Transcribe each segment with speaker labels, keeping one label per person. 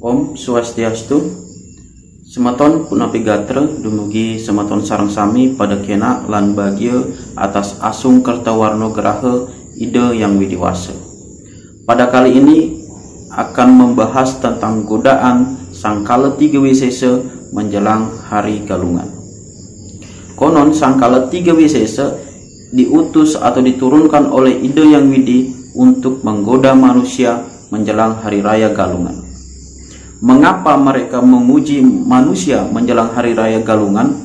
Speaker 1: Om Swastiastu. Sematon punapi gatra dumugi sematon sareng sami pada kena lan bagya atas asung kertawarno geraha ide yang widiwasa. Pada kali ini akan membahas tentang godaan sangkala 3 wisesa menjelang hari galungan. Konon sangkala 3 wisesa diutus atau diturunkan oleh ide yang widi untuk menggoda manusia menjelang hari raya galungan. Mengapa mereka memuji manusia menjelang hari raya galungan?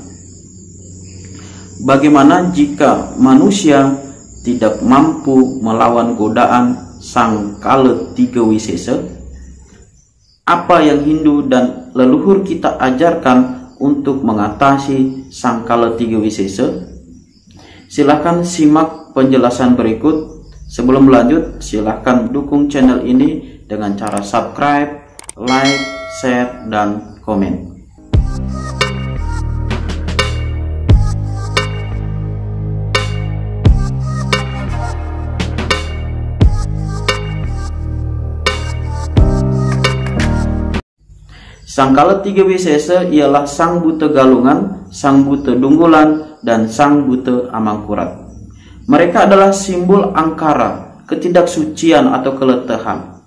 Speaker 1: Bagaimana jika manusia tidak mampu melawan godaan sangkala 3 wisesa? Apa yang Hindu dan leluhur kita ajarkan untuk mengatasi sangkala 3 wisesa? Silahkan simak penjelasan berikut. Sebelum lanjut, silahkan dukung channel ini dengan cara subscribe, like, share, dan komen. Sangkala 3 wisesa ialah Sang Buta Galungan, Sang Buta Dunggulan, dan Sang Buta Amangkurat. Mereka adalah simbol angkara, ketidaksucian atau keletahan.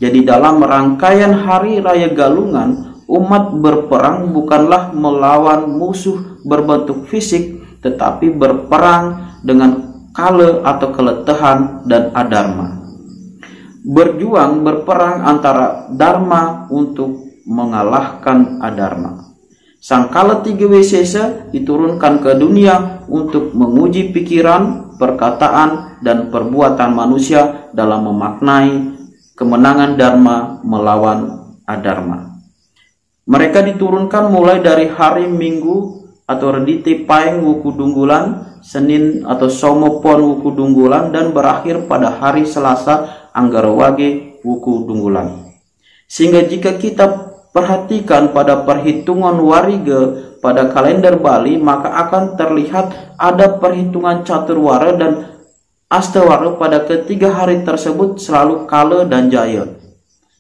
Speaker 1: Jadi dalam rangkaian hari raya galungan, umat berperang bukanlah melawan musuh berbentuk fisik, tetapi berperang dengan kala atau keletahan dan adharma. Berperang antara dharma untuk mengalahkan adharma. Sangkala 3 wisesa diturunkan ke dunia untuk menguji pikiran, perkataan, dan perbuatan manusia dalam memaknai kemenangan dharma melawan adharma. Mereka diturunkan mulai dari hari Minggu atau Rediti Paeng Wuku Dunggulan, Senin atau Somo Pon Wuku Dunggulan, dan berakhir pada hari Selasa Anggarawage Wuku Dunggulan. Sehingga jika kita perhatikan pada perhitungan wariga pada kalender Bali, maka akan terlihat ada perhitungan caturwara dan astawara pada ketiga hari tersebut selalu kala dan jaya.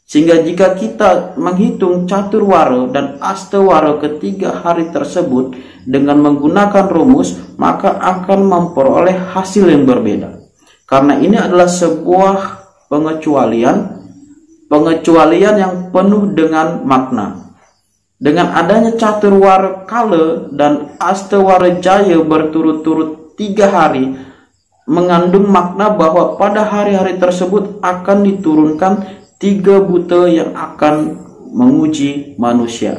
Speaker 1: Sehingga jika kita menghitung caturwara dan astawara ketiga hari tersebut dengan menggunakan rumus, maka akan memperoleh hasil yang berbeda. Karena ini adalah sebuah pengecualian yang penuh dengan makna. Dengan adanya caturwara kala dan astawara jaya berturut-turut 3 hari, mengandung makna bahwa pada hari-hari tersebut akan diturunkan 3 buta yang akan menguji manusia.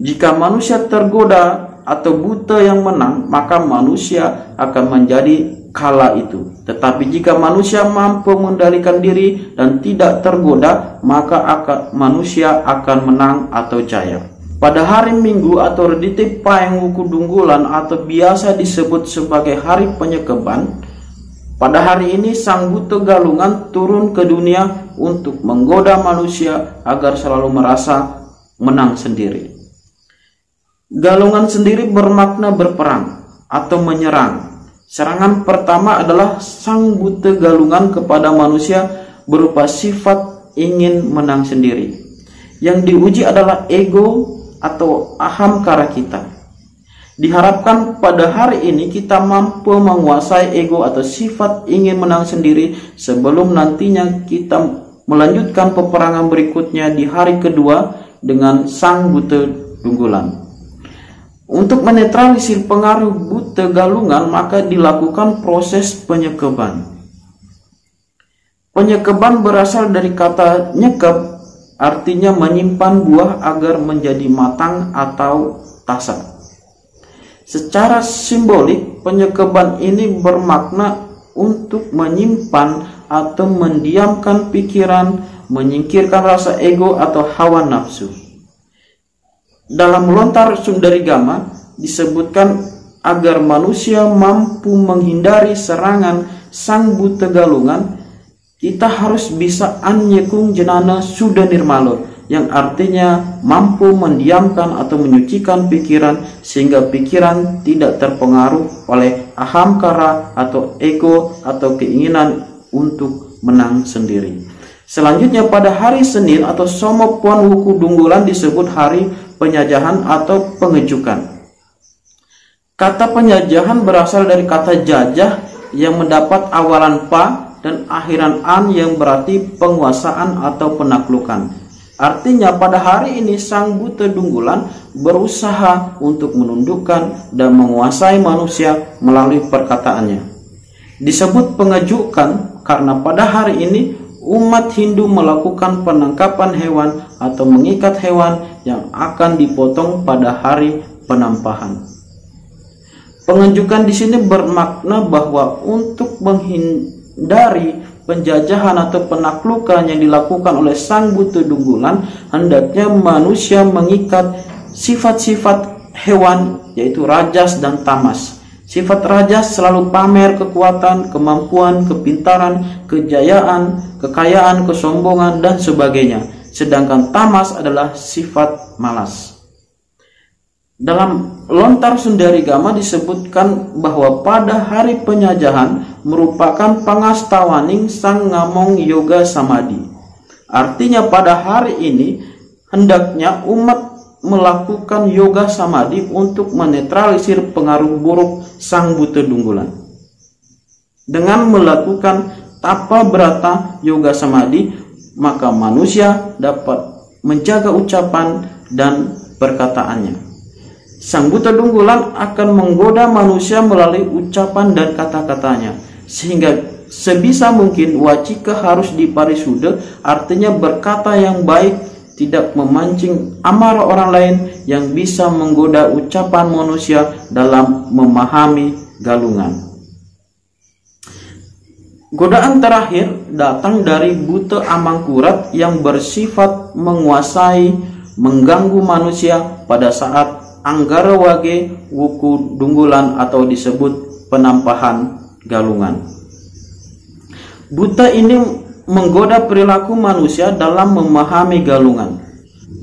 Speaker 1: Jika manusia tergoda atau buta yang menang, maka manusia akan menjadi kala itu. Tetapi jika manusia mampu mengendalikan diri dan tidak tergoda, maka manusia akan menang atau jaya. Pada hari Minggu atau Rediti Paeng Wuku Dunggulan atau biasa disebut sebagai hari penyekeban, pada hari ini Sang Buta Galungan turun ke dunia untuk menggoda manusia agar selalu merasa menang sendiri. Galungan sendiri bermakna berperang atau menyerang. Serangan pertama adalah Sang Buta Galungan kepada manusia berupa sifat ingin menang sendiri. Yang diuji adalah ego atau ahamkara kita. Diharapkan pada hari ini kita mampu menguasai ego atau sifat ingin menang sendiri sebelum nantinya kita melanjutkan peperangan berikutnya di hari kedua dengan Sang Buta Dunggulan. Untuk menetralisir pengaruh Buta Galungan, maka dilakukan proses penyekeban. Penyekeban berasal dari kata nyekep, artinya menyimpan buah agar menjadi matang atau tasak. Secara simbolik, penyekeban ini bermakna untuk menyimpan atau mendiamkan pikiran, menyingkirkan rasa ego atau hawa nafsu. Dalam Lontar Sundarigama disebutkan agar manusia mampu menghindari serangan Sang Buta Galungan, kita harus bisa anyekung jenana sudah nirmalo, yang artinya mampu mendiamkan atau menyucikan pikiran sehingga pikiran tidak terpengaruh oleh ahamkara atau ego atau keinginan untuk menang sendiri. Selanjutnya pada hari Senin atau Somo Pon Wuku Dunggulan disebut hari penjajahan atau pengejukan. Kata penjajahan berasal dari kata jajah yang mendapat awalan pa dan akhiran an yang berarti penguasaan atau penaklukan. Artinya pada hari ini Sang Buta Dunggulan berusaha untuk menundukkan dan menguasai manusia melalui perkataannya. Disebut pengejukan karena pada hari ini umat Hindu melakukan penangkapan hewan atau mengikat hewan yang akan dipotong pada hari penampahan. Pengejukan di sini bermakna bahwa untuk menghindari penjajahan atau penaklukan yang dilakukan oleh Sang Buta Dunggulan, hendaknya manusia mengikat sifat-sifat hewan, yaitu rajas dan tamas. Sifat rajas selalu pamer kekuatan, kemampuan, kepintaran, kejayaan, kekayaan, kesombongan, dan sebagainya. Sedangkan tamas adalah sifat malas. Dalam Lontar Sundarigama disebutkan bahwa pada hari penjajahan merupakan pangastawaning Sang Ngamong Yoga Samadhi. Artinya pada hari ini hendaknya umat melakukan yoga samadhi untuk menetralisir pengaruh buruk Sang Buta Dunggulan. Dengan melakukan tapa brata yoga samadhi, maka manusia dapat menjaga ucapan dan perkataannya. Sang Buta Dunggulan akan menggoda manusia melalui ucapan dan kata-katanya, sehingga sebisa mungkin wacika harus diparisuda, artinya berkata yang baik, tidak memancing amarah orang lain yang bisa menggoda ucapan manusia dalam memahami galungan. Godaan terakhir datang dari Buta Amangkurat yang bersifat menguasai, mengganggu manusia pada saat Anggara Wage Wuku Dunggulan atau disebut penampahan galungan. Buta ini menggoda perilaku manusia dalam memahami galungan.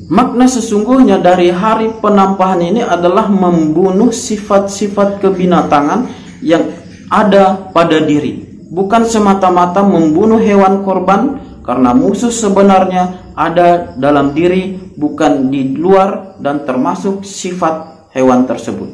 Speaker 1: Makna sesungguhnya dari hari penampahan ini adalah membunuh sifat-sifat kebinatangan yang ada pada diri. Bukan semata-mata membunuh hewan korban, karena musuh sebenarnya ada dalam diri, bukan di luar dan termasuk sifat hewan tersebut.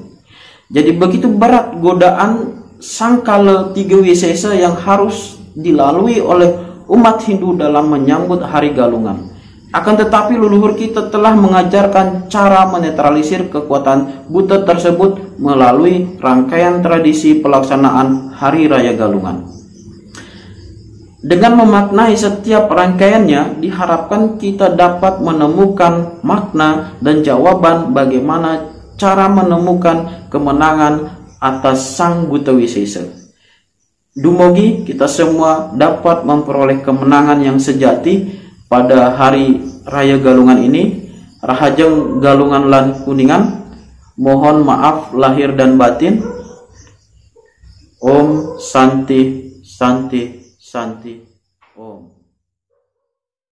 Speaker 1: Jadi begitu berat godaan Sangkala 3 Wisesa yang harus dilalui oleh umat Hindu dalam menyambut hari galungan. Akan tetapi leluhur kita telah mengajarkan cara menetralisir kekuatan buta tersebut melalui rangkaian tradisi pelaksanaan hari raya galungan. Dengan memaknai setiap rangkaiannya, diharapkan kita dapat menemukan makna dan jawaban bagaimana cara menemukan kemenangan atas Sang Buta Wisesa. Dumogi kita semua dapat memperoleh kemenangan yang sejati pada hari raya galungan ini. Rahajeng Galungan lan Kuningan, mohon maaf lahir dan batin. Om Santi Santi Santi.